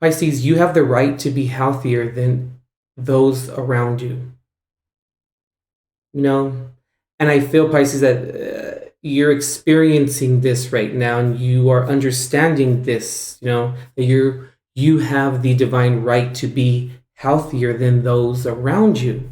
Pisces, you have the right to be healthier than those around you. You know, and I feel, Pisces, that you're experiencing this right now, and you are understanding this. That you have the divine right to be healthier than those around you.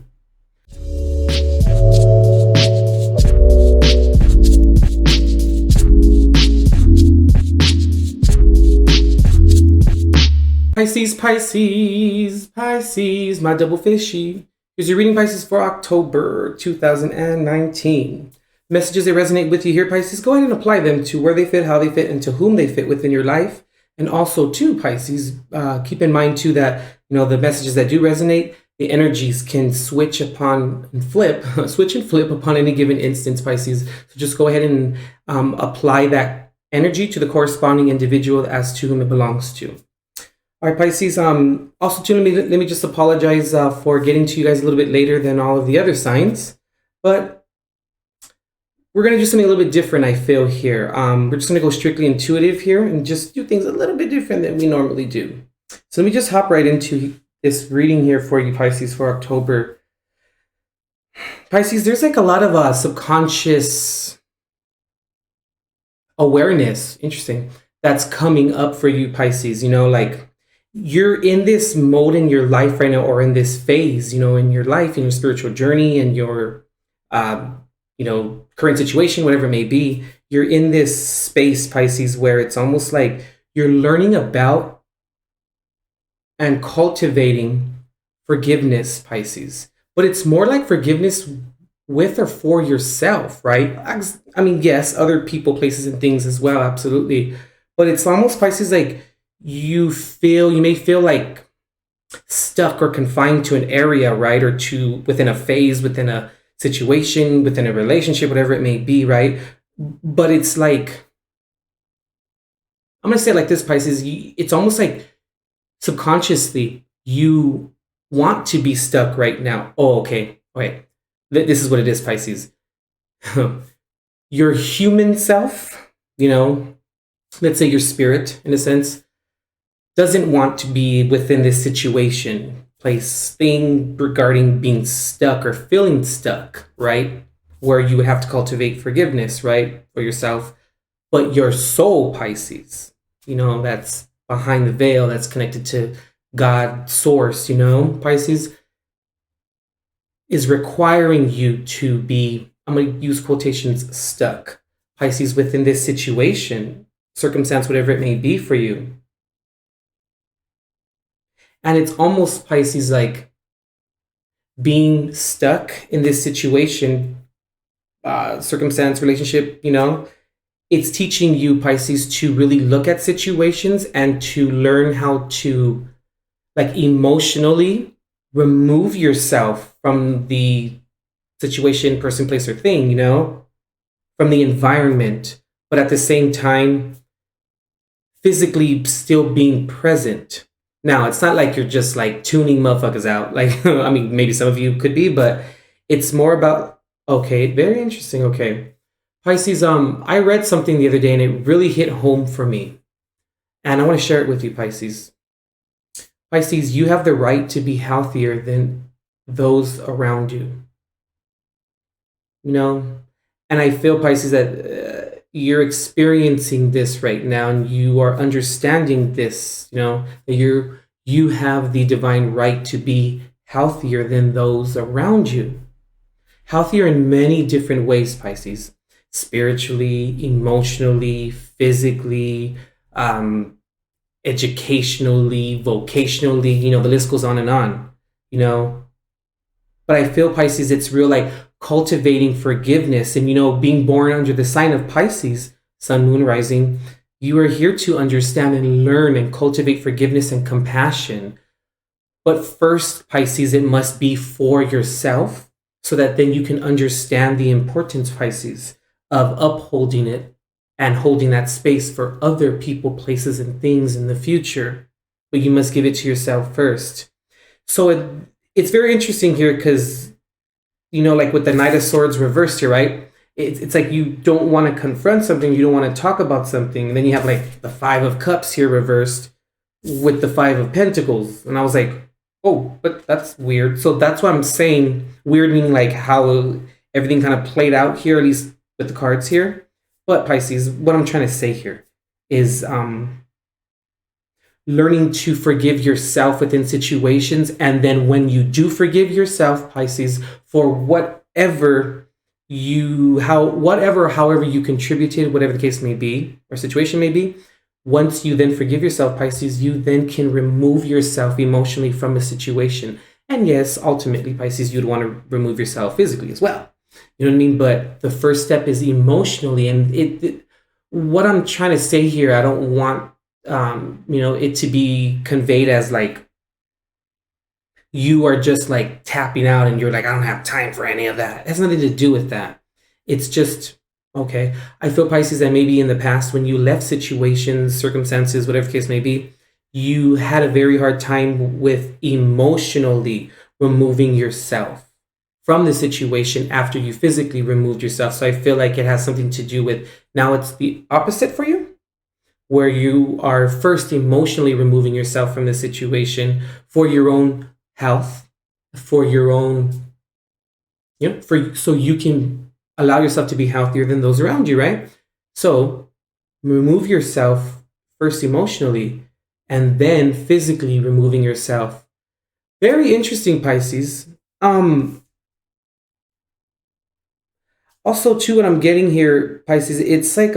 Pisces, Pisces, Pisces, my double fishy. Here's your reading, Pisces, for October 2019. Messages that resonate with you here, Pisces, go ahead and apply them to where they fit, how they fit, and to whom they fit within your life. And also, too, Pisces, keep in mind, too, that, the messages that do resonate, the energies can switch upon and flip, switch and flip upon any given instance, Pisces. So just go ahead and apply that energy to the corresponding individual as to whom it belongs to. All right, Pisces. Also, too, let me just apologize for getting to you guys a little bit later than all of the other signs, but we're going to do something a little bit different, I feel, here. We're just going to go strictly intuitive here and just do things a little bit different than we normally do. So let me just hop right into this reading here for you, Pisces, for October. Pisces, there's like a lot of subconscious awareness, interesting, that's coming up for you, Pisces. Like, you're in this mode in your life right now, or in this phase, in your life, in your spiritual journey, and your, current situation, whatever it may be. You're in this space, Pisces, where it's almost like you're learning about and cultivating forgiveness, Pisces. But it's more like forgiveness with or for yourself, right? I mean, yes, other people, places, and things as well, absolutely. But it's almost, Pisces, like you may feel like stuck or confined to an area, right? Or to within a phase, within a situation, within a relationship, whatever it may be, right? But it's like, I'm going to say it like this, Pisces, it's almost like subconsciously you want to be stuck right now. Oh, okay. This is what it is, Pisces. Your human self, let's say your spirit, in a sense, doesn't want to be within this situation, place, thing regarding being stuck or feeling stuck, right? Where you would have to cultivate forgiveness, right, for yourself. But your soul, Pisces, that's behind the veil, that's connected to God, source, Pisces, is requiring you to be, I'm going to use quotations, stuck, Pisces, within this situation, circumstance, whatever it may be for you. And it's almost, Pisces, like being stuck in this situation, circumstance, relationship, it's teaching you, Pisces, to really look at situations and to learn how to, like, emotionally remove yourself from the situation, person, place, or thing, from the environment, but at the same time, physically still being present. Now, it's not like you're just like tuning motherfuckers out. Like, I mean, maybe some of you could be, but it's more about, okay, very interesting. Okay. Pisces, I read something the other day and it really hit home for me. And I want to share it with you, Pisces. Pisces, you have the right to be healthier than those around you. And I feel, Pisces, that you're experiencing this right now, and you are understanding this, that you have the divine right to be healthier than those around you. Healthier in many different ways, Pisces. Spiritually, emotionally, physically, educationally, vocationally, the list goes on and on, But I feel, Pisces, it's real, like cultivating forgiveness and, being born under the sign of Pisces, sun, moon, rising. You are here to understand and learn and cultivate forgiveness and compassion. But first, Pisces, it must be for yourself so that then you can understand the importance, Pisces, of upholding it and holding that space for other people, places, and things in the future. But you must give it to yourself first. So it's very interesting here because, like with the Knight of Swords reversed here, right? It's like you don't want to confront something, you don't want to talk about something. And then you have like the Five of Cups here reversed. with the Five of Pentacles. And I was like, oh, but that's weird. So that's why I'm saying weird, meaning like how everything kind of played out here, at least with the cards here. But Pisces, what I'm trying to say here is learning to forgive yourself within situations. And then when you do forgive yourself, Pisces, for however you contributed, whatever the case may be, or situation may be, once you then forgive yourself, Pisces, you then can remove yourself emotionally from a situation. And yes, ultimately, Pisces, you'd want to remove yourself physically as well. You know what I mean? But the first step is emotionally. And what I'm trying to say here, I don't want it to be conveyed as like you are just like tapping out and you're like, I don't have time for any of that. It has nothing to do with that. It's just, okay. I feel, Pisces, that maybe in the past when you left situations, circumstances, whatever case may be, you had a very hard time with emotionally removing yourself from the situation after you physically removed yourself. So I feel like it has something to do with, now it's the opposite for you, where you are first emotionally removing yourself from the situation for your own health, for your own, so you can allow yourself to be healthier than those around you, right? So remove yourself first emotionally and then physically removing yourself. Very interesting, Pisces. Also, too, what I'm getting here, Pisces, it's like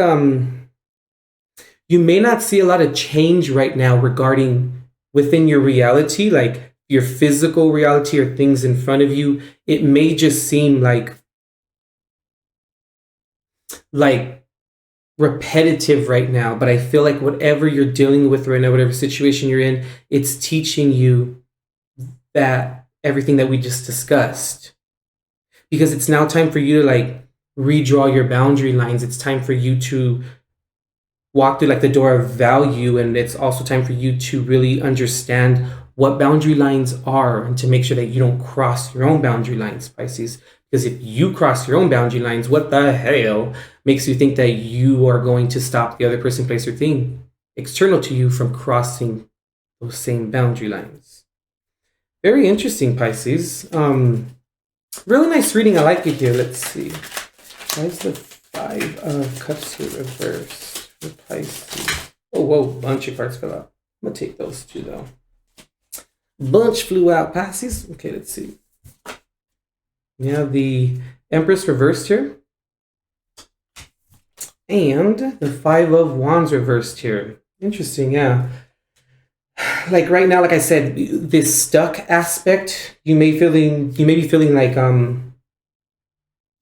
you may not see a lot of change right now regarding within your reality, like your physical reality or things in front of you. It may just seem like repetitive right now, but I feel like whatever you're dealing with right now, whatever situation you're in, it's teaching you that everything that we just discussed. Because it's now time for you to like redraw your boundary lines. It's time for you to walk through like the door of value, and it's also time for you to really understand what boundary lines are and to make sure that you don't cross your own boundary lines, Pisces. Because if you cross your own boundary lines, what the hell makes you think that you are going to stop the other person, place, or thing external to you from crossing those same boundary lines? Very interesting, Pisces. Really nice reading. I like it here. Let's see. Why is the Five of Cups here reversed? Pisces. Oh, whoa, bunch of cards fell out. I'm gonna take those two though. Bunch flew out, Pisces. Okay, let's see. We have the Empress reversed here. And the Five of Wands reversed here. Interesting, yeah. Like right now, like I said, this stuck aspect, you may be feeling like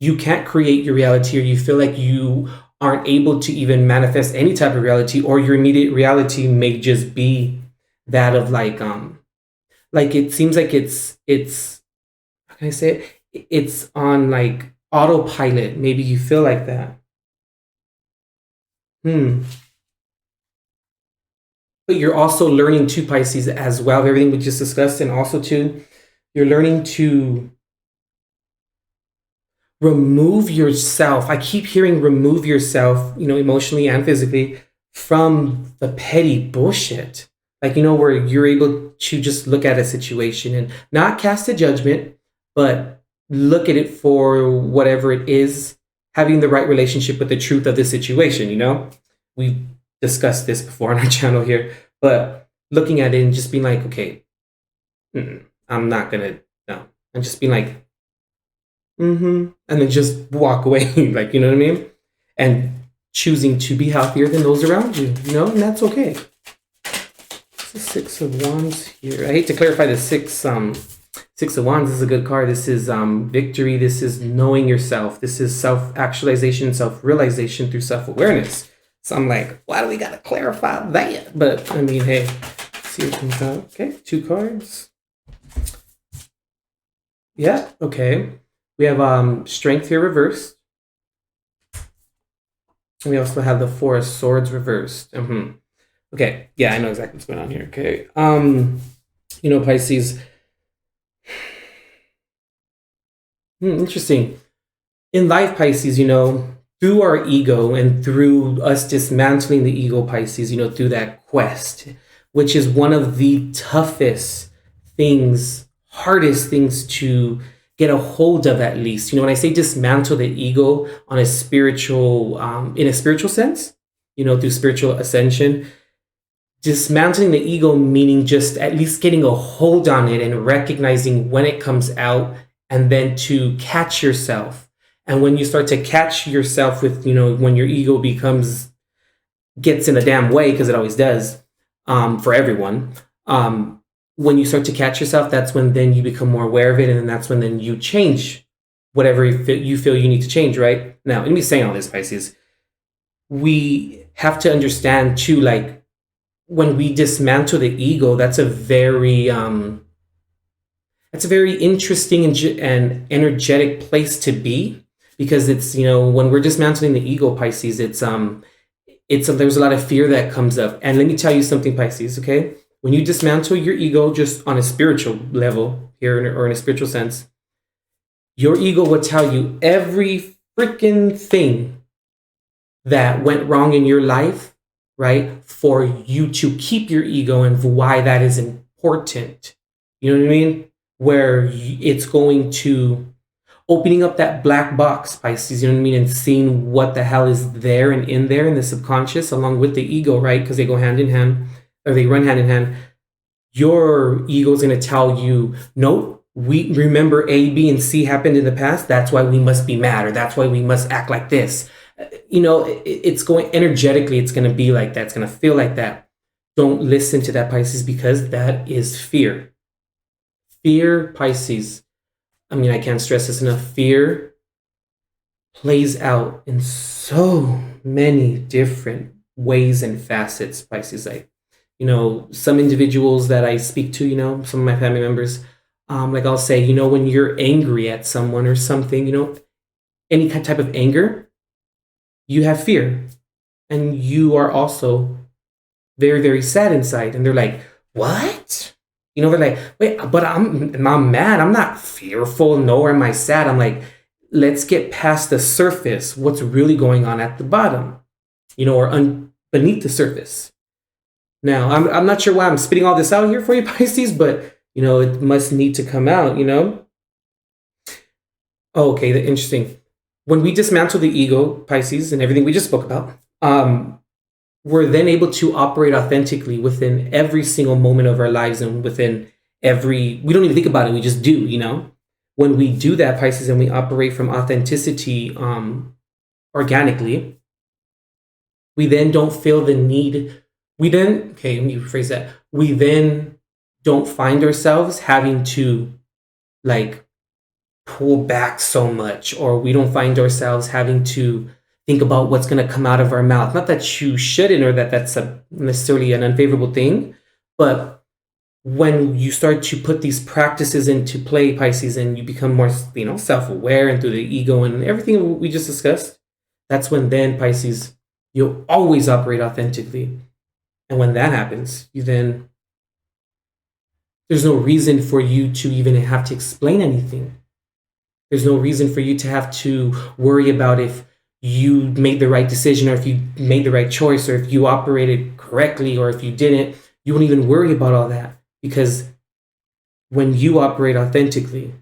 you can't create your reality, or you feel like you aren't able to even manifest any type of reality, or your immediate reality may just be that of like it seems like it's how can I say it? It's on like autopilot. Maybe you feel like that. But you're also learning to, Pisces, as well, everything we just discussed, and also too, you're learning to remove yourself. I keep hearing remove yourself, emotionally and physically, from the petty bullshit. Like, where you're able to just look at a situation and not cast a judgment, but look at it for whatever it is, having the right relationship with the truth of the situation, We've discussed this before on our channel here, but looking at it and just being like, okay, I'm not gonna, no. And just being like, and then just walk away, like, you know what I mean? And choosing to be healthier than those around you, and that's okay. It's the Six of Wands here. I hate to clarify the Six of Wands is a good card. This is victory. This is knowing yourself. This is self-actualization, self-realization through self-awareness. So I'm like, why do we gotta clarify that? But I mean, hey, let's see what comes out. Okay, 2 cards. Yeah, okay. We have Strength here reversed. And we also have the Four of Swords reversed. Okay, yeah, I know exactly what's going on here. Okay, Pisces. Interesting. In life, Pisces, through our ego and through us dismantling the ego, Pisces, through that quest, which is one of the toughest things, hardest things to get a hold of, at least. When I say dismantle the ego on a spiritual, in a spiritual sense, through spiritual ascension, dismantling the ego meaning just at least getting a hold on it and recognizing when it comes out, and then to catch yourself. And when you start to catch yourself with, when your ego gets in a damn way, because it always does, for everyone, when you start to catch yourself, that's when then you become more aware of it, and then that's when then you change whatever you feel you need to change, right? Now, let me say all this, Pisces. We have to understand too, like, when we dismantle the ego, that's a very interesting and energetic place to be, because it's, when we're dismantling the ego, Pisces, there's a lot of fear that comes up. And let me tell you something, Pisces, okay? When you dismantle your ego just on a spiritual level here, or in a spiritual sense, your ego will tell you every freaking thing that went wrong in your life, right? For you to keep your ego, and why that is important. You know what I mean? Where it's going to opening up that black box, Pisces, you know what I mean? And seeing what the hell is there and in there in the subconscious, along with the ego, right? Because they go hand in hand, or they run hand in hand. Your ego is going to tell you, no, we remember A, B, and C happened in the past. That's why we must be mad, or that's why we must act like this. It's going energetically. It's going to be like that. It's going to feel like that. Don't listen to that, Pisces, because that is fear. Fear, Pisces. I mean, I can't stress this enough. Fear plays out in so many different ways and facets, Pisces. Like, some individuals that I speak to, some of my family members, like I'll say, when you're angry at someone or something, any type of anger, you have fear. And you are also very, very sad inside. And they're like, what? They're like, wait, but I'm mad. I'm not fearful, nor am I sad. I'm like, let's get past the surface. What's really going on at the bottom, or beneath the surface. Now, I'm not sure why I'm spitting all this out here for you, Pisces, but, it must need to come out, Oh, okay, interesting. When we dismantle the ego, Pisces, and everything we just spoke about, we're then able to operate authentically within every single moment of our lives, and within we don't even think about it, we just do, When we do that, Pisces, and we operate from authenticity organically, we then don't feel the need. Let me rephrase that. We then don't find ourselves having to, like, pull back so much, or we don't find ourselves having to think about what's going to come out of our mouth. Not that you shouldn't, or that's necessarily an unfavorable thing, but when you start to put these practices into play, Pisces, and you become more, self-aware, and through the ego and everything we just discussed, that's when then, Pisces, you'll always operate authentically. And when that happens, there's no reason for you to even have to explain anything. There's no reason for you to have to worry about if you made the right decision, or if you made the right choice, or if you operated correctly, or if you didn't. You won't even worry about all that, because when you operate authentically,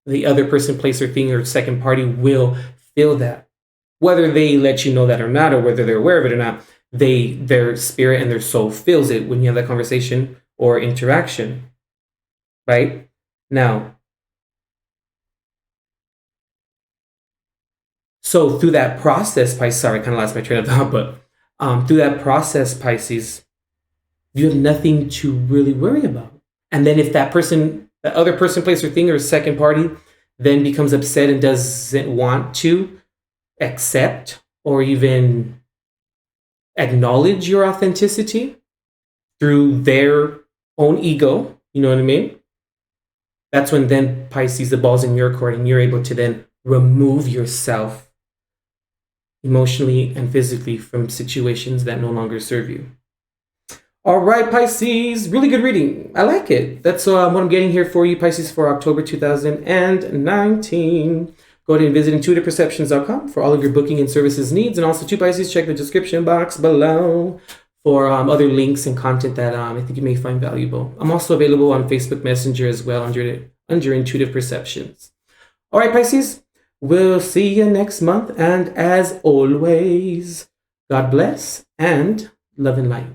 the other person, place, or thing, or second party will feel that. Whether they let you know that or not, or whether they're aware of it or not, their spirit and their soul feels it when you have that conversation or interaction, right? Now, so through that process, Pisces, sorry, I kind of lost my train of thought, but through that process, Pisces, you have nothing to really worry about. And then if that other person, place, or thing, or second party then becomes upset and doesn't want to accept or even acknowledge your authenticity through their own ego, you know what I mean? That's when then, Pisces, the ball's in your court, and you're able to then remove yourself emotionally and physically from situations that no longer serve you. All right, Pisces, really good reading. I like it. That's what I'm getting here for you, Pisces, for October 2019. Go ahead and visit intuitiveperceptions.com for all of your booking and services needs. And also, too, Pisces, check the description box below for other links and content that I think you may find valuable. I'm also available on Facebook Messenger as well under Intuitive Perceptions. All right, Pisces, we'll see you next month. And as always, God bless and love and light.